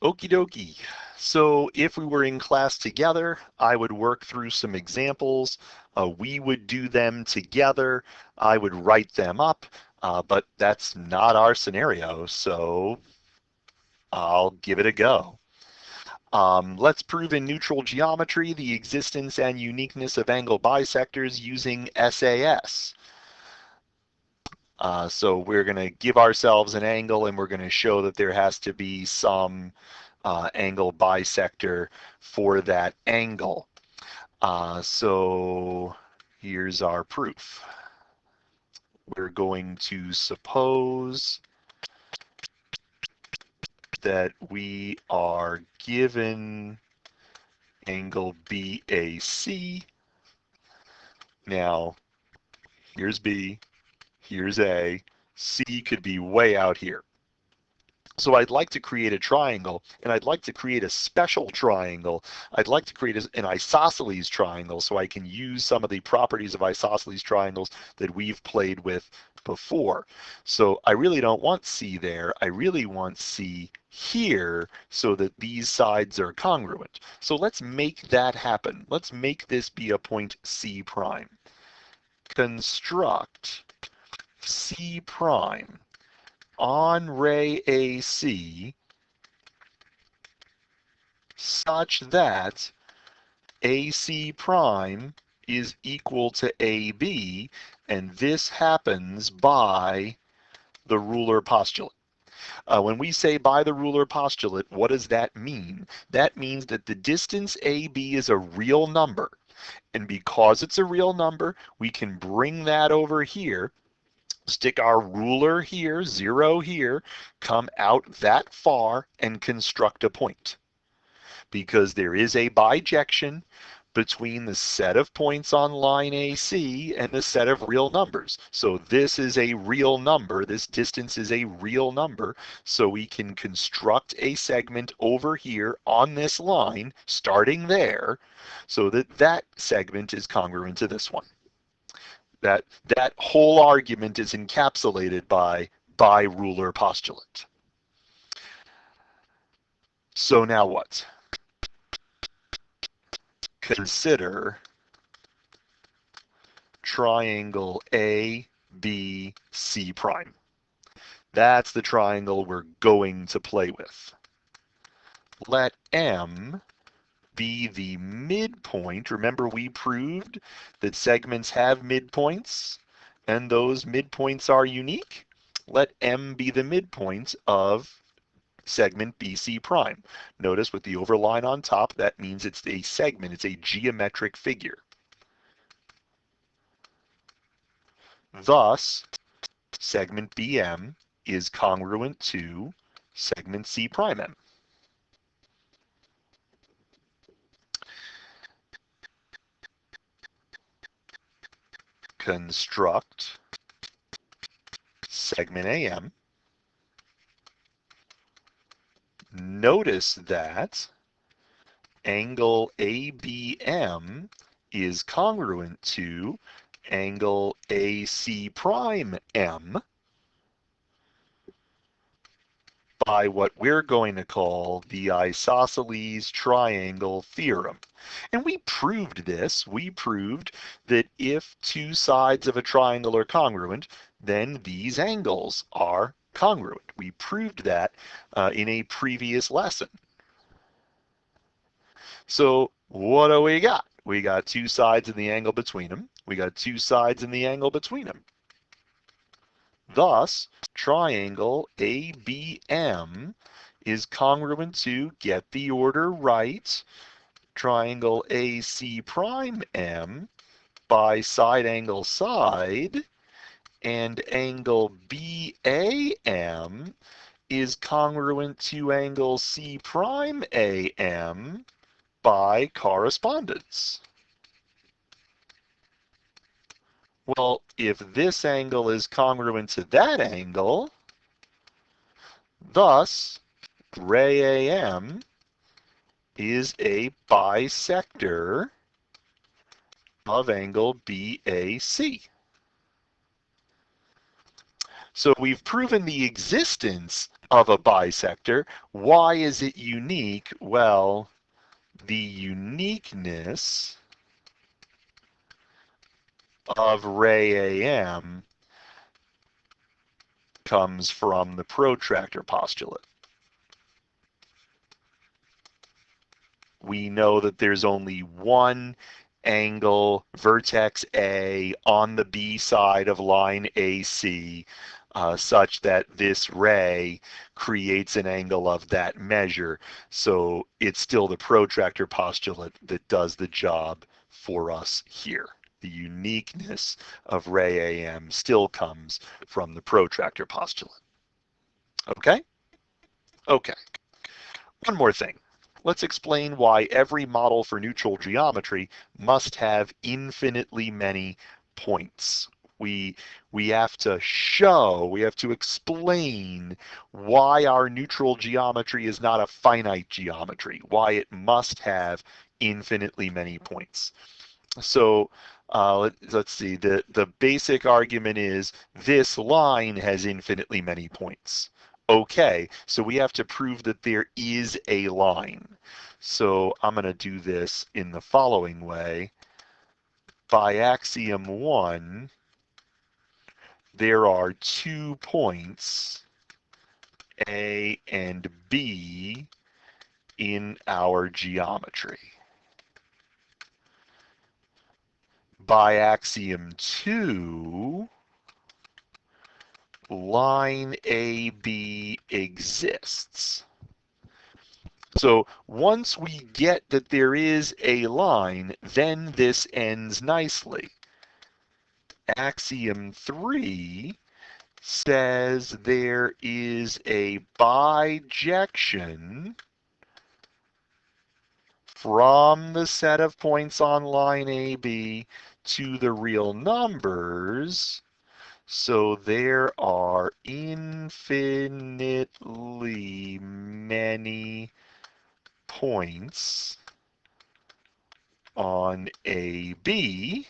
Okie dokie. So if we were in class together, I would work through some examples. We would do them together. I would write them up, but that's not our scenario, so I'll give it a go. Let's prove in neutral geometry the existence and uniqueness of angle bisectors using SAS. So we're going to give ourselves an angle and we're going to show that there has to be some angle bisector for that angle. So here's our proof. We're going to suppose that we are given angle BAC. Now, here's B, here's A. C could be way out here. So I'd like to create a triangle, and I'd like to create a special triangle. I'd like to create an isosceles triangle so I can use some of the properties of isosceles triangles that we've played with before. So I really don't want C there. I really want C here so that these sides are congruent. So let's make that happen. Let's make this be a point C prime. Construct C prime on ray AC such that AC prime is equal to AB, and this happens by the ruler postulate. When we say by the ruler postulate, what does that mean? That means that the distance AB is a real number, and because it's a real number, we can bring that over here, stick our ruler here, 0 here, come out that far and construct a point. Because there is a bijection between the set of points on line AC and the set of real numbers. So this is a real number. This distance is a real number. So we can construct a segment over here on this line, starting there, so that that segment is congruent to this one. That whole argument is encapsulated by ruler postulate. So now what? Consider triangle A, B, C prime. That's the triangle we're going to play with. Let M be the midpoint. Remember, we proved that segments have midpoints, and those midpoints are unique. Let M be the midpoint of segment BC prime. Notice with the overline on top, that means it's a segment, it's a geometric figure. Thus, segment BM is congruent to segment C prime M. Construct segment AM. Notice that angle ABM is congruent to angle AC prime M by what we're going to call the isosceles triangle theorem. And we proved this. We proved that if two sides of a triangle are congruent, then these angles are congruent. We proved that in a previous lesson. So what do we got? We got two sides and the angle between them. We got two sides and the angle between them. Thus, triangle ABM is congruent to, get the order right, triangle AC prime M by side angle side, and angle BAM is congruent to angle C prime AM by correspondence. Well, if this angle is congruent to that angle, thus ray AM is a bisector of angle BAC. So we've proven the existence of a bisector. Why is it unique? Well, the uniqueness of ray AM comes from the protractor postulate. We know that there's only one angle, vertex A, on the B side of line AC, such that this ray creates an angle of that measure. So it's still the protractor postulate that does the job for us here. The uniqueness of ray AM still comes from the protractor postulate. Okay? Okay. One more thing. Let's explain why every model for neutral geometry must have infinitely many points. We have to show, we have to explain why our neutral geometry is not a finite geometry, why it must have infinitely many points. So let's see, the basic argument is this line has infinitely many points. Okay, so we have to prove that there is a line. So I'm going to do this in the following way. By axiom 1, there are 2 points, A and B, in our geometry. By axiom 2, line AB exists. So once we get that there is a line, then this ends nicely. Axiom 3 says there is a bijection from the set of points on line AB to the real numbers. So there are infinitely many points on AB,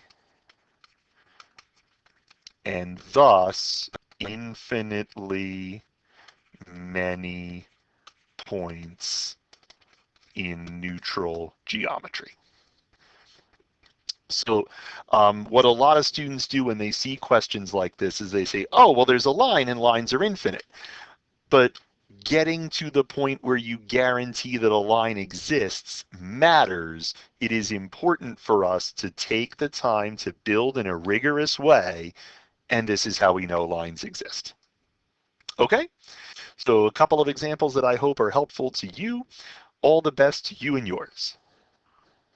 and thus infinitely many points in neutral geometry. So what a lot of students do when they see questions like this is they say, oh, well, there's a line and lines are infinite. But getting to the point where you guarantee that a line exists matters. It is important for us to take the time to build in a rigorous way, and this is how we know lines exist. Okay, so a couple of examples that I hope are helpful to you. All the best to you and yours.